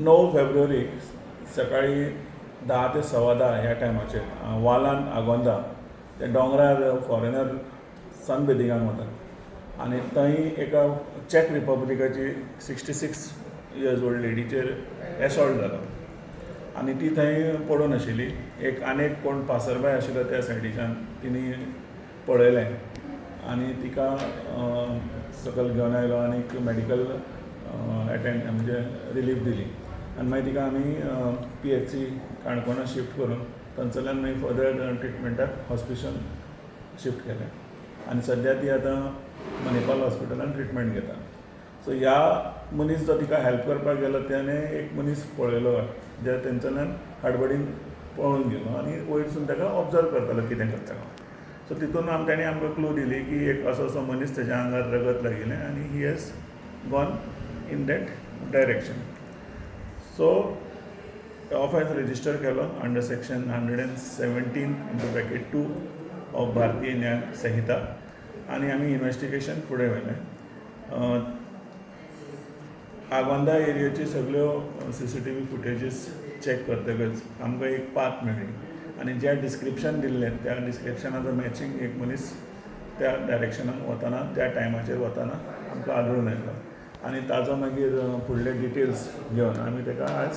9 February सकाळी 10 ते 10:15 ह्या टायमाचेर वालान आगोंदा ते डोंगरार फॉरेनर सनबेदिंगाक वतात आनी थंय एका चॅक रिपब्लिकाची 66 इयर्स ओल्ड लेडीचेर एसॉल्ट जालो आनी ती थंय पडून आशिल्ली. आनेक कोण पासरबाय आशिल्लो त्या सायडीच्यान तिणी पळयलें आनी तिका सकयल घेवन आयलो आनी मॅडिकल म्हणजे रिलीफ दिली आनी मागीर तिका आमी PHC काणकोणा शिफ्ट करून थंयसरल्यान मागीर फर्दर ट्रिटमेंटाक हॉस्पिटल शिफ्ट केलें आनी सद्या ती आतां मणिपाल हॉस्पिटलान ट्रिटमेंट घेता. सो ह्या मनीस जो तिका हेल्प करपाक गेलो त्याने एक मनीस पळयलो जे तेंच्यान हडबडीन पळोवन गेलो आनी वयरसून ताका ऑब्जर्व करतालो कितें करता. सो तितून ताणें आमकां क्लू दिली की एक असो मनीस तेज्या आंगार रगत लागिल्लें आनी he has gone in that direction. So offence register केलो अंडर सेक्शन 117(2) ऑफ भारतीय न्याय संहिता आनी आमी इन्वेस्टिगेशन फुडें व्हेलें. आगोंदा एरियेची सगळ्यो CCTV फुटेजीस चॅक करतकच आमकां एक पाथ मेळ्ळी आनी जें डिस्क्रिप्शन दिल्लें त्या डिस्क्रिप्शनाचो मॅचींग एक मनीस त्या डायरेक्शनाक वताना त्या टायमाचेर वताना आमकां आढळून येयलो आनी ताजो मागीर फुडले डिटेल्स घेवन आमी ताका आज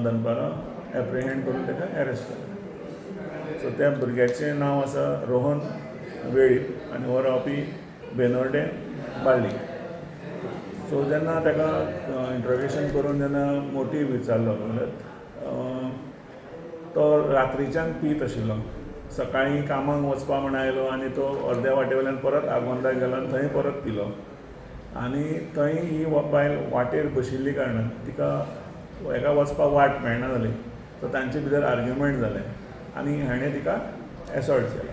दनपारां एप्रिहेंड करून ताका अरेस्ट केलें. सो त्या भुरग्याचें नांव आसा रोहन वेळीप आनी हो रावपी बेनोर्डे बाळ्ळी. सो जेन्ना ताका इंट्रोगेशन करून जेन्ना मोटीव विचारलो जाल्यार तो रात्रीच्यान पीत आशिल्लो. सकाळीं कामाक वचपा म्हण आयलो आनी तो अर्द्या वाटे वयल्यान परत आगोंदा गेलो आनी थंय परत पिलो आनी थंय ही बायल वाटेर बशिल्ली कारणान तिका हेका वचपाक वाट मेळना जाली. सो तांचे भितर आर्ग्युमेंट जालें आनी हाणें तिका एसॉल्ट केलो.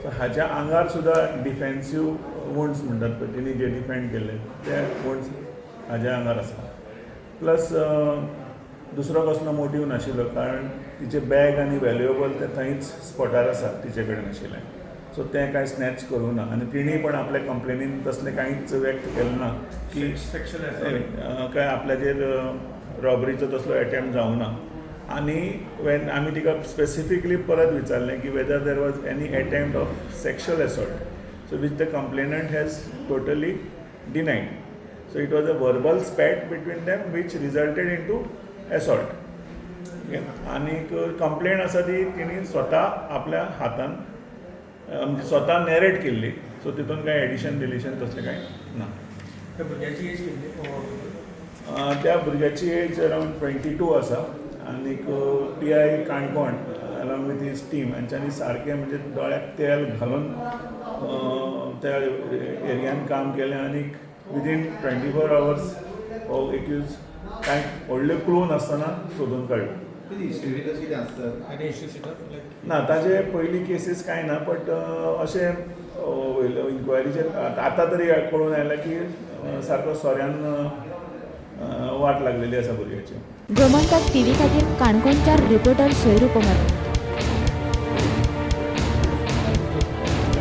सो हाच्या आंगार सुद्दां डिफेन्सीव वुंड्स म्हणटात पळय तिणी जे डिफेंड केल्ले ते वुंड्स हाज्या आंगार आसा. प्लस दुसरो कसलो मोटीव नाशिल्लो कारण तिचे बॅग आनी व्हॅल्युएबल ते थंयच स्पॉटार आसा तिचे कडेन आशिल्लें. सो तें कांय स्नॅच करूं ना आनी तिणी पण आपल्या कंप्लेनीन तसलें कांयच व्यक्त केलें ना की काय आपल्याचेर रॉबरीचो तसलो एटेम्प्ट जावं ना. आनी वेन आमी तिका स्पेसिफिकली परत विचारलें की whether there was any attempt of sexual assault so which the complainant has totally denied. So it was a verbal spat between them which resulted into assault. आनी complaint आसा ती तिणी स्वता आपल्या हातान म्हणजे स्वता नॅरेट केल्ली. सो तितून कांय एडिशन डिलिशन तसलें कांय ना. त्या भुरग्याची एज कितली? त्या भुरग्याची एज अरावंड 22 आसा आनीक PI Canacona along with his team हांच्यांनी सारकें म्हणजे दोळ्याक तेल घालून त्या एरियान काम केलें आनीक विदीन 24 hours हो एक्यूज कांय व्हडल्यो क्लू नासतना सोदून काडलो. ना ताजे पयलीं केसीस कांय ना बट अशें इन्क्वायरीचेर आतां तरी कळून आयलां की सारको सोऱ्यान वाट लागलेली आसा भुरग्याची. गोमंतक TV खातीर काणकोणच्या रिपोर्टर सोयरूप कुमार.